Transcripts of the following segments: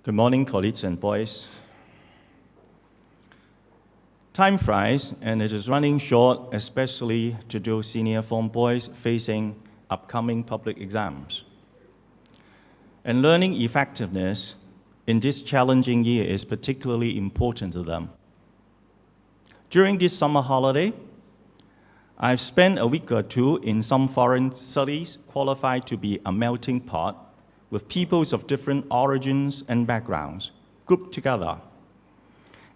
Good morning, colleagues and boys. Time flies, and it is running short, especially to those senior form boys facing upcoming public exams. And learning effectiveness in this challenging year is particularly important to them. During this summer holiday, I've spent a week or two in some foreign studies qualified to be a melting pot with peoples of different origins and backgrounds grouped together.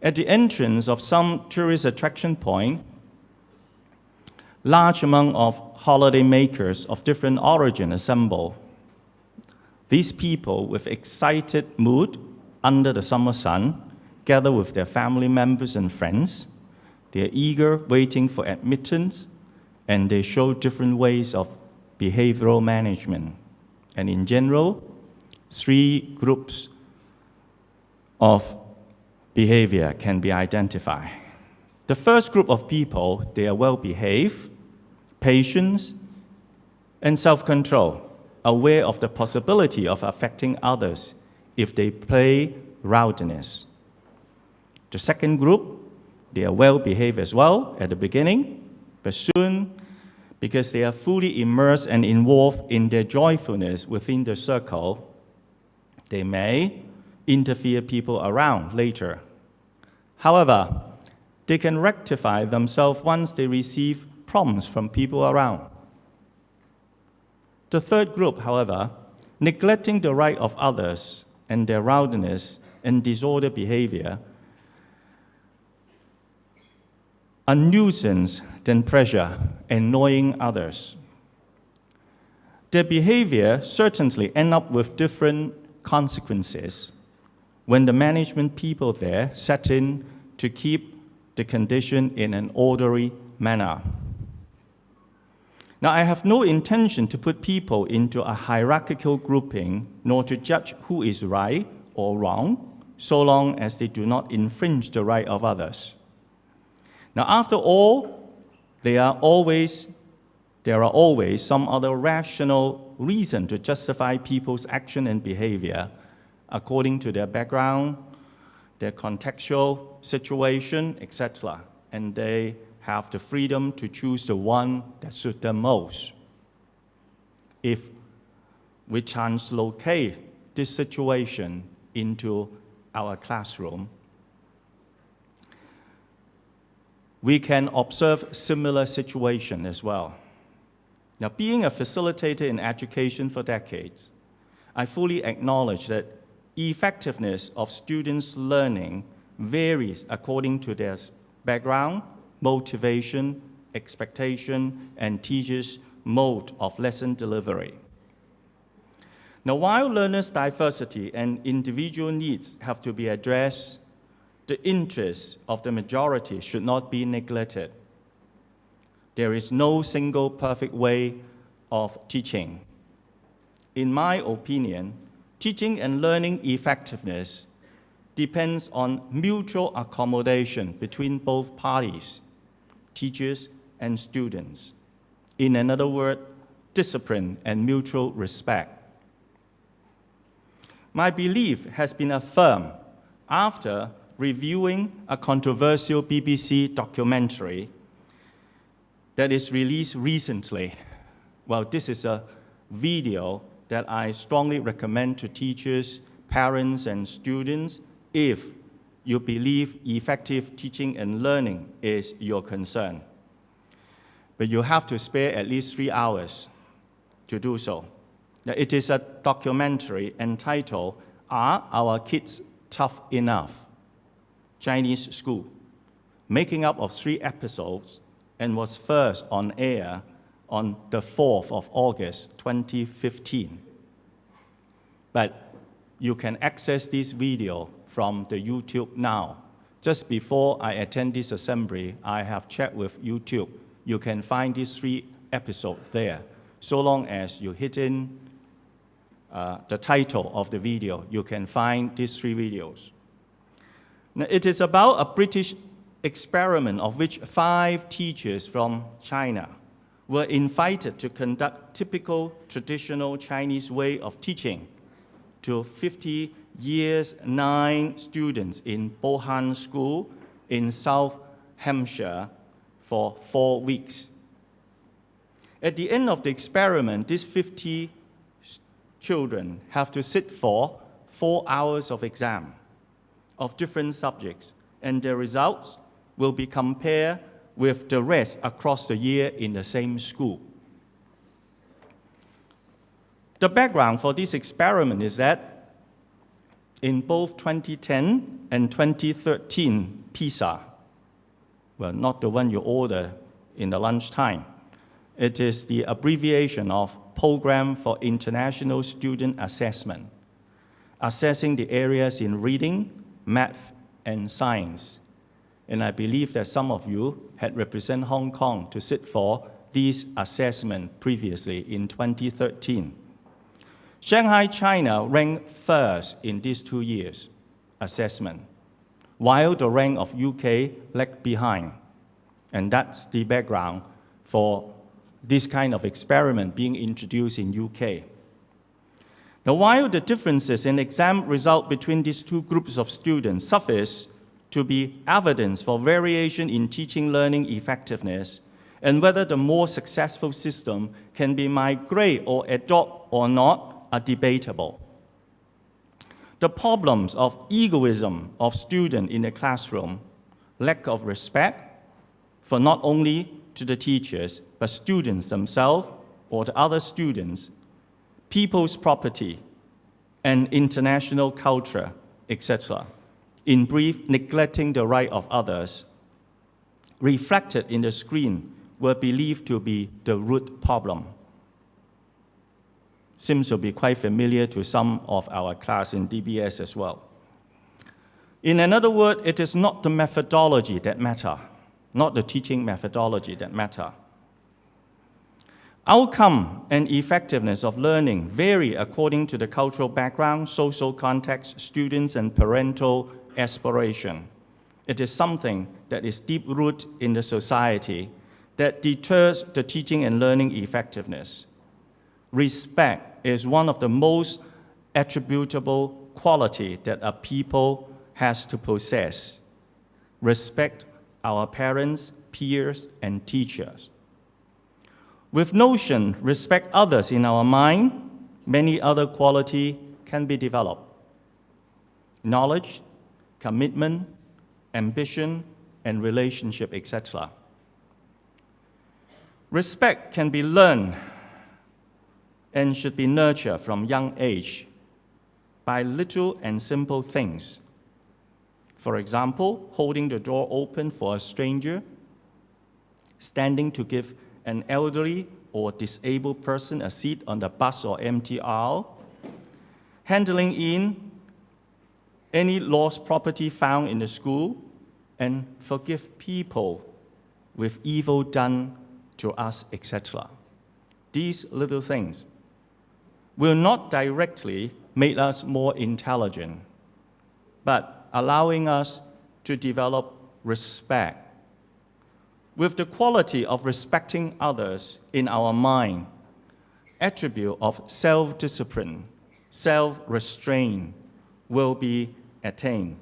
At the entrance of some tourist attraction point, large amount of holiday makers of different origin assemble. These people with excited mood under the summer sun gather with their family members and friends. They are eager, waiting for admittance, and they show different ways of behavioral management. And in general, 3 groups of behavior can be identified. The first group of people, they are well-behaved, patient, and self-control, aware of the possibility of affecting others if they play rowdiness. The second group, they are well-behaved as well at the beginning, but soon, because they are fully immersed and involved in their joyfulness within the circle, they may interfere people around later. However, they can rectify themselves once they receive prompts from people around. The third group, however, neglecting the right of others and their rowdiness and disordered behavior, a nuisance than pressure, annoying others. Their behavior certainly end up with different consequences when the management people there set in to keep the condition in an orderly manner. Now, I have no intention to put people into a hierarchical grouping, nor to judge who is right or wrong, so long as they do not infringe the right of others. Now, after all, there are always some other rational reason to justify people's action and behavior according to their background, their contextual situation, etc. And they have the freedom to choose the one that suits them most. If we translocate this situation into our classroom, we can observe similar situation as well. Now, being a facilitator in education for decades, I fully acknowledge that effectiveness of students' learning varies according to their background, motivation, expectation, and teachers' mode of lesson delivery. Now, while learners' diversity and individual needs have to be addressed, the interests of the majority should not be neglected. There is no single perfect way of teaching. In my opinion, teaching and learning effectiveness depends on mutual accommodation between both parties, teachers and students. In another word, discipline and mutual respect. My belief has been affirmed after reviewing a controversial BBC documentary that is released recently. Well, this is a video that I strongly recommend to teachers, parents, and students if you believe effective teaching and learning is your concern. But you have to spare at least 3 hours to do so. Now, it is a documentary entitled, "Are Our Kids Tough Enough?" Chinese School, making up of 3 episodes, and was first on air on the 4th of August, 2015. But you can access this video from the YouTube now. Just before I attend this assembly, I have checked with YouTube. You can find these 3 episodes there. So long as you hit in the title of the video, you can find these 3 videos. Now, it is about a British experiment of which 5 teachers from China were invited to conduct typical traditional Chinese way of teaching to 50 Years 9 students in Bohan School in South Hampshire for 4 weeks. At the end of the experiment, these 50 children have to sit for 4 hours of exam of different subjects, and their results will be compared with the rest across the year in the same school. The background for this experiment is that in both 2010 and 2013 PISA, well, not the one you order in the lunchtime, it is the abbreviation of Program for International Student Assessment, assessing the areas in reading, math, and science. And I believe that some of you had represented Hong Kong to sit for these assessments previously in 2013. Shanghai, China ranked first in these 2 years' assessment, while the rank of UK lagged behind. And that's the background for this kind of experiment being introduced in UK. Now, while the differences in exam result between these two groups of students suffice to be evidence for variation in teaching learning effectiveness and whether the more successful system can be migrate or adopt or not are debatable. The problems of egoism of students in the classroom, lack of respect for not only to the teachers, but students themselves or the other students, people's property, and international culture, etc. In brief, neglecting the right of others, reflected in the screen, were believed to be the root problem. Seems to be quite familiar to some of our class in DBS as well. In another word, it is not the methodology that matter, not the teaching methodology that matter. Outcome and effectiveness of learning vary according to the cultural background, social context, students, and parental aspiration. It is something that is deep-rooted in the society that deters the teaching and learning effectiveness. Respect is one of the most attributable quality that a people has to possess. Respect our parents, peers, and teachers. With notion, respect others in our mind, many other qualities can be developed. Knowledge, commitment, ambition, and relationship, etc. Respect can be learned and should be nurtured from young age by little and simple things. For example, holding the door open for a stranger, standing to give an elderly or disabled person a seat on the bus or MTR, handling in any lost property found in the school, and forgive people with evil done to us, etc. These little things will not directly make us more intelligent, but allowing us to develop respect. With the quality of respecting others in our mind, attribute of self-discipline, self-restraint will be attained.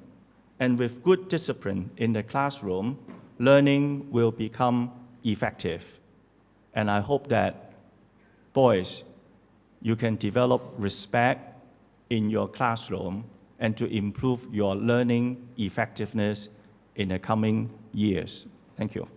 And with good discipline in the classroom, learning will become effective. And I hope that, boys, you can develop respect in your classroom and to improve your learning effectiveness in the coming years. Thank you.